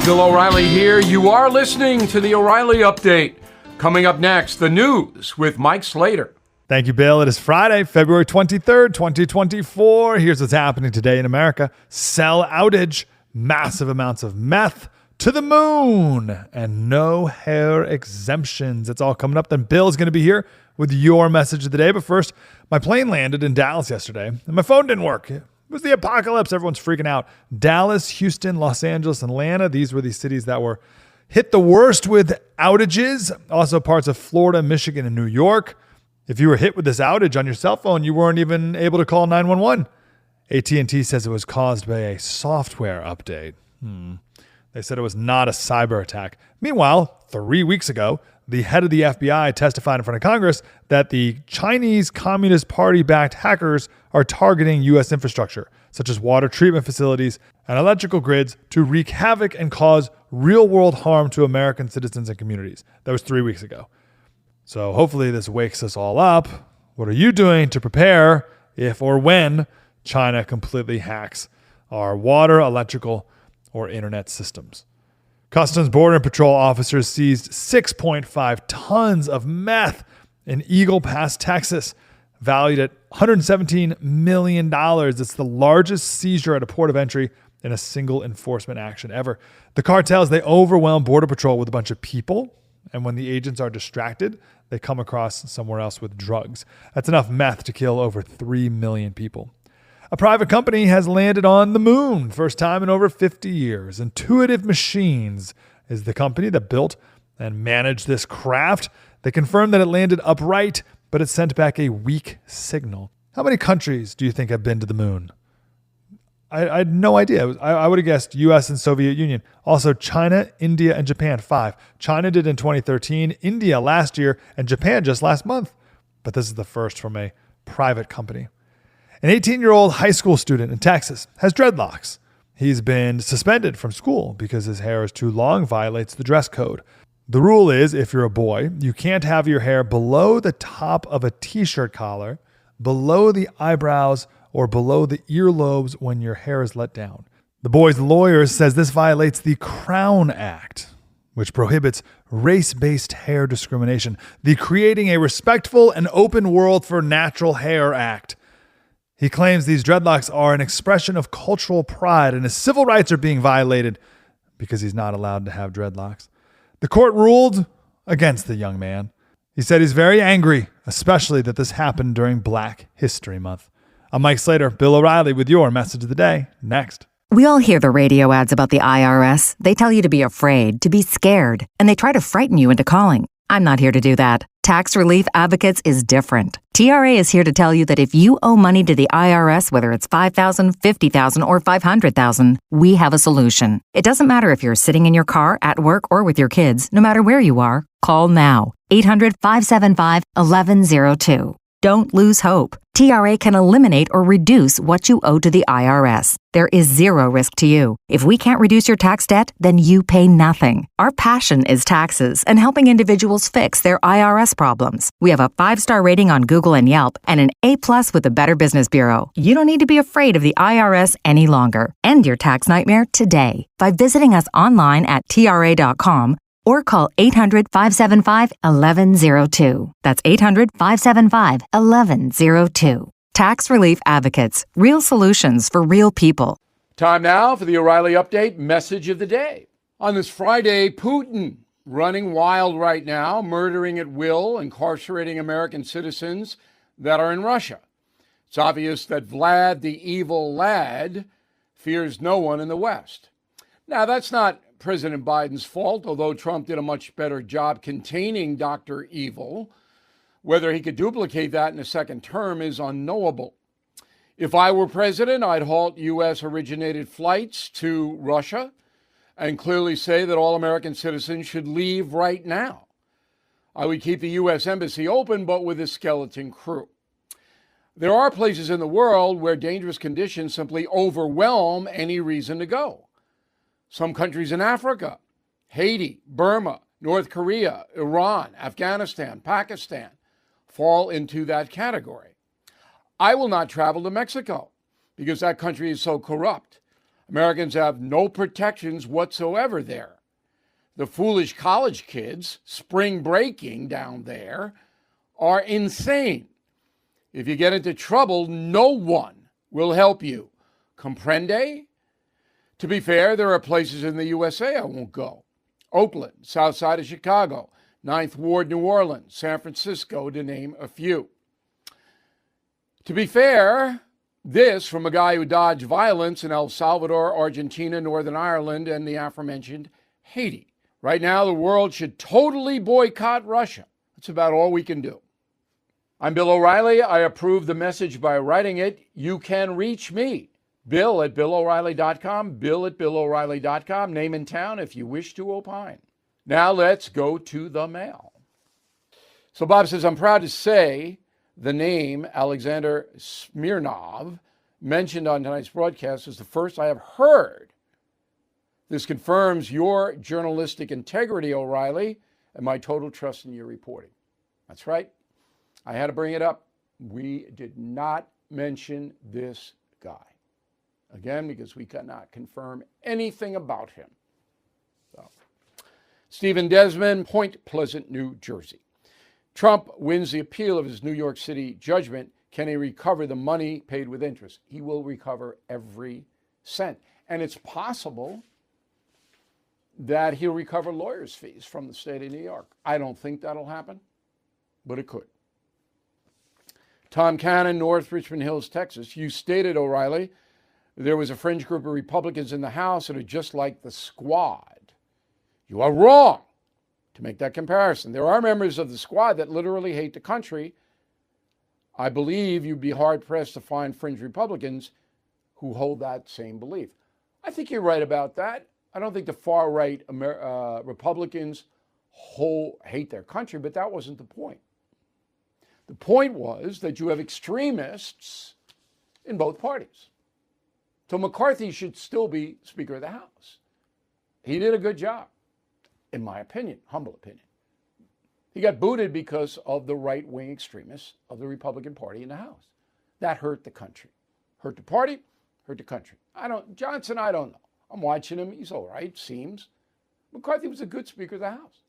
Bill O'Reilly here. You are listening to the O'Reilly Update. Coming up next, the news with Mike Slater. Thank you, Bill. It is Friday, February 23rd, 2024. Here's what's happening today in America. Cell outage, massive amounts of meth to the moon, and no hair exemptions. It's all coming up. Then Bill's going to be here with your message of the day. But first, my plane landed in Dallas yesterday, and my phone didn't work. It was the apocalypse. Everyone's freaking out. Dallas, Houston, Los Angeles, and Atlanta. These were the cities that were hit the worst with outages. Also parts of Florida, Michigan, and New York. If you were hit with this outage on your cell phone, you weren't even able to call 911. AT&T says it was caused by a software update. They said it was not a cyber attack. Meanwhile, 3 weeks ago, the head of the FBI testified in front of Congress that the Chinese Communist Party-backed hackers are targeting U.S. infrastructure, such as water treatment facilities and electrical grids, to wreak havoc and cause real-world harm to American citizens and communities. That was 3 weeks ago. So hopefully this wakes us all up. What are you doing to prepare if or when China completely hacks our water, electrical, or internet systems? Customs Border Patrol officers seized 6.5 tons of meth in Eagle Pass, Texas, valued at $117 million. It's the largest seizure at a port of entry in a single enforcement action ever. The cartels, they overwhelm Border Patrol with a bunch of people, and when the agents are distracted, they come across somewhere else with drugs. That's enough meth to kill over 3 million people. A private company has landed on the moon, first time in over 50 years. Intuitive Machines is the company that built and managed this craft. They confirmed that it landed upright, but it sent back a weak signal. How many countries do you think have been to the moon? I had no idea. I would have guessed U.S. and Soviet Union. Also, China, India, and Japan, 5. China did in 2013, India last year, and Japan just last month. But this is the first from a private company. An 18-year-old high school student in Texas has dreadlocks. He's been suspended from school because his hair is too long, violates the dress code. The rule is, if you're a boy, you can't have your hair below the top of a t-shirt collar, below the eyebrows, or below the earlobes when your hair is let down. The boy's lawyer says this violates the Crown Act, which prohibits race-based hair discrimination, the Creating a Respectful and Open World for Natural Hair Act. He claims these dreadlocks are an expression of cultural pride and his civil rights are being violated because he's not allowed to have dreadlocks. The court ruled against the young man. He said he's very angry, especially that this happened during Black History Month. I'm Mike Slater, Bill O'Reilly with your message of the day. Next. We all hear the radio ads about the IRS. They tell you to be afraid, to be scared, and they try to frighten you into calling. I'm not here to do that. Tax Relief Advocates is different. TRA is here to tell you that if you owe money to the IRS, whether it's $5,000, $50,000, or $500,000, we have a solution. It doesn't matter if you're sitting in your car, at work, or with your kids. No matter where you are, call now. 800-575-1102. Don't lose hope. TRA can eliminate or reduce what you owe to the IRS. There is zero risk to you. If we can't reduce your tax debt, then you pay nothing. Our passion is taxes and helping individuals fix their IRS problems. We have a 5-star rating on Google and Yelp and an A+ with the Better Business Bureau. You don't need to be afraid of the IRS any longer. End your tax nightmare today by visiting us online at TRA.com or call 800-575-1102. That's 800-575-1102. Tax Relief Advocates. Real solutions for real people. Time now for the O'Reilly Update message of the day. On this Friday, Putin running wild right now, murdering at will, incarcerating American citizens that are in Russia. It's obvious that Vlad, the evil lad, fears no one in the West. Now, that's not President Biden's fault, although Trump did a much better job containing Dr. Evil. Whether he could duplicate that in a second term is unknowable. If I were president, I'd halt U.S.-originated flights to Russia and clearly say that all American citizens should leave right now. I would keep the U.S. Embassy open, but with a skeleton crew. There are places in the world where dangerous conditions simply overwhelm any reason to go. Some countries in Africa, Haiti, Burma, North Korea, Iran, Afghanistan, Pakistan, fall into that category. I will not travel to Mexico because that country is so corrupt. Americans have no protections whatsoever there. The foolish college kids spring breaking down there are insane. If you get into trouble, no one will help you. Comprende? To be fair, there are places in the USA I won't go. Oakland, south side of Chicago, Ninth Ward, New Orleans, San Francisco, to name a few. To be fair, this from a guy who dodged violence in El Salvador, Argentina, Northern Ireland, and the aforementioned Haiti. Right now, the world should totally boycott Russia. That's about all we can do. I'm Bill O'Reilly. I approve the message by writing it. You can reach me, Bill at BillO'Reilly.com, Bill at BillO'Reilly.com, name and town if you wish to opine. Now let's go to the mail. So Bob says, I'm proud to say the name Alexander Smirnov mentioned on tonight's broadcast is the first I have heard. This confirms your journalistic integrity, O'Reilly, and my total trust in your reporting. That's right. I had to bring it up. We did not mention this guy. Again, because we cannot confirm anything about him. So. Stephen Desmond, Point Pleasant, New Jersey. Trump wins the appeal of his New York City judgment. Can he recover the money paid with interest? He will recover every cent. And it's possible that he'll recover lawyers' fees from the state of New York. I don't think that'll happen, but it could. Tom Cannon, North Richmond Hills, Texas. You stated, O'Reilly, there was a fringe group of Republicans in the House that are just like the Squad. You are wrong to make that comparison. There are members of the Squad that literally hate the country. I believe you'd be hard-pressed to find fringe Republicans who hold that same belief. I think you're right about that. I don't think the far-right Republicans hate their country, but that wasn't the point. The point was that you have extremists in both parties. So McCarthy should still be Speaker of the House. He did a good job, in my opinion, humble opinion. He got booted because of the right-wing extremists of the Republican Party in the House. That hurt the country. Hurt the party, hurt the country. Johnson, I don't know. I'm watching him. He's all right, seems. McCarthy was a good Speaker of the House.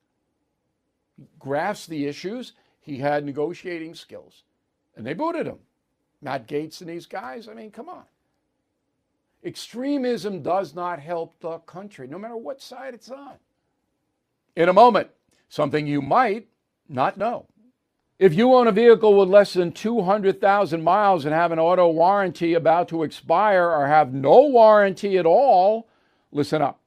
He grasped the issues. He had negotiating skills. And they booted him. Matt Gaetz and these guys, I mean, come on. Extremism does not help the country, no matter what side it's on. In a moment, something you might not know. If you own a vehicle with less than 200,000 miles and have an auto warranty about to expire or have no warranty at all, listen up.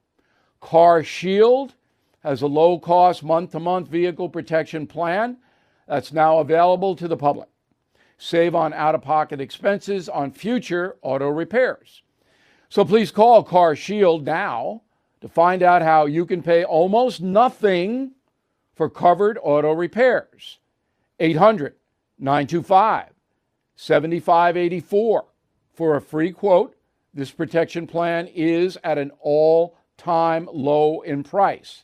Car Shield has a low-cost month-to-month vehicle protection plan that's now available to the public. Save on out-of-pocket expenses on future auto repairs. So please call Car Shield now to find out how you can pay almost nothing for covered auto repairs. 800-925-7584 for a free quote. This protection plan is at an all-time low in price.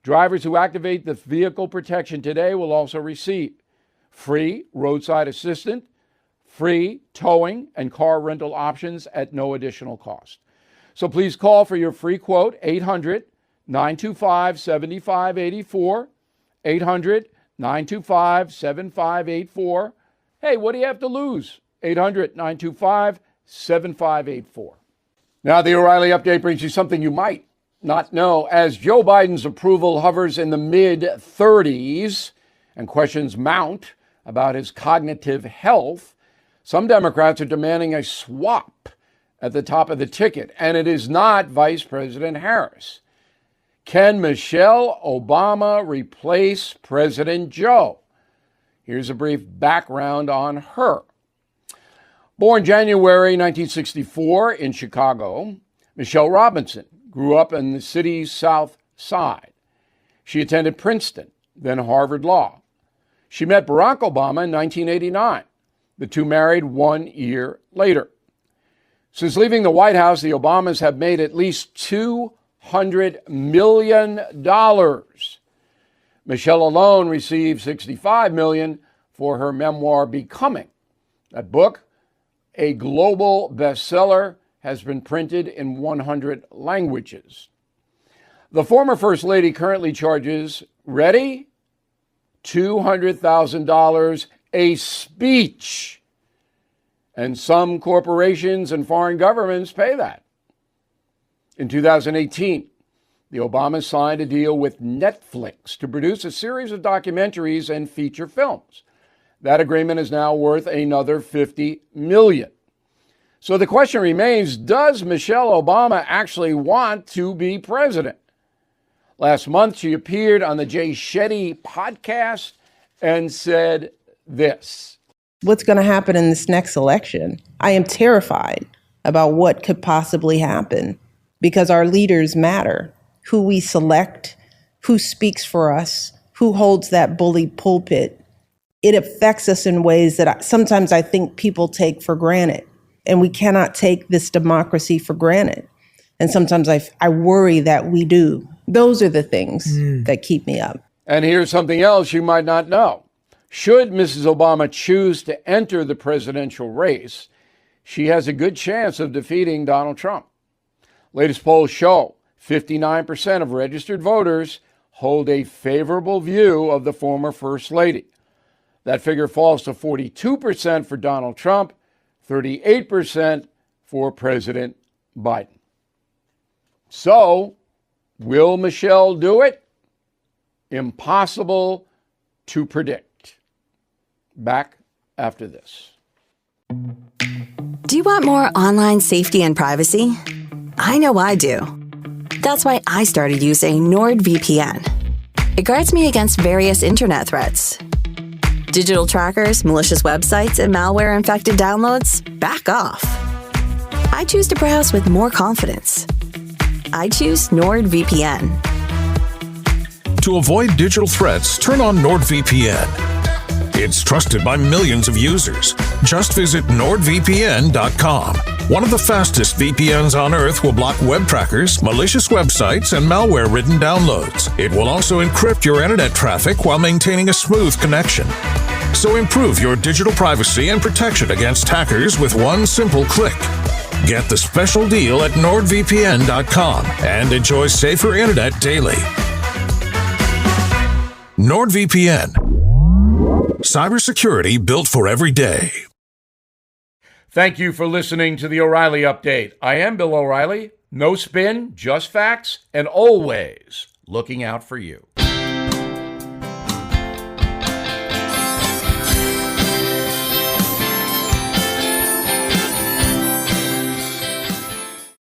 Drivers who activate the vehicle protection today will also receive free roadside assistance, free towing, and car rental options at no additional cost. So please call for your free quote, 800-925-7584, 800-925-7584. Hey, what do you have to lose? 800-925-7584. Now, the O'Reilly Update brings you something you might not know. As Joe Biden's approval hovers in the mid-30s and questions mount about his cognitive health, some Democrats are demanding a swap at the top of the ticket, and it is not Vice President Harris. Can Michelle Obama replace President Joe? Here's a brief background on her. Born January 1964 in Chicago, Michelle Robinson grew up in the city's South Side. She attended Princeton, then Harvard Law. She met Barack Obama in 1989. The two married 1 year later. Since leaving the White House, the Obamas have made at least $200 million. Michelle alone received $65 million for her memoir, Becoming. That book, a global bestseller, has been printed in 100 languages. The former First Lady currently charges, ready? $200,000 a speech. And some corporations and foreign governments pay that. In 2018, the Obamas signed a deal with Netflix to produce a series of documentaries and feature films. That agreement is now worth another $50 million. So the question remains, does Michelle Obama actually want to be president? Last month, she appeared on the Jay Shetty podcast and said this. What's going to happen in this next election? I am terrified about what could possibly happen because our leaders matter. Who we select, who speaks for us, who holds that bully pulpit. It affects us in ways that sometimes I think people take for granted. And we cannot take this democracy for granted. And sometimes I worry that we do. Those are the things that keep me up. And here's something else you might not know. Should Mrs. Obama choose to enter the presidential race, she has a good chance of defeating Donald Trump. Latest polls show 59% of registered voters hold a favorable view of the former First Lady. That figure falls to 42% for Donald Trump, 38% for President Biden. So, will Michelle do it? Impossible to predict. Back after this. Do you want more online safety and privacy? I know I do. That's why I started using NordVPN. It guards me against various internet threats. Digital trackers, malicious websites, and malware-infected downloads? Back off. I choose to browse with more confidence. I choose NordVPN. To avoid digital threats, turn on NordVPN. It's trusted by millions of users. Just visit NordVPN.com. One of the fastest VPNs on Earth will block web trackers, malicious websites, and malware-ridden downloads. It will also encrypt your internet traffic while maintaining a smooth connection. So improve your digital privacy and protection against hackers with one simple click. Get the special deal at NordVPN.com and enjoy safer internet daily. NordVPN. Cybersecurity built for every day. Thank you for listening to the O'Reilly Update. I am Bill O'Reilly. No spin, just facts, and always looking out for you.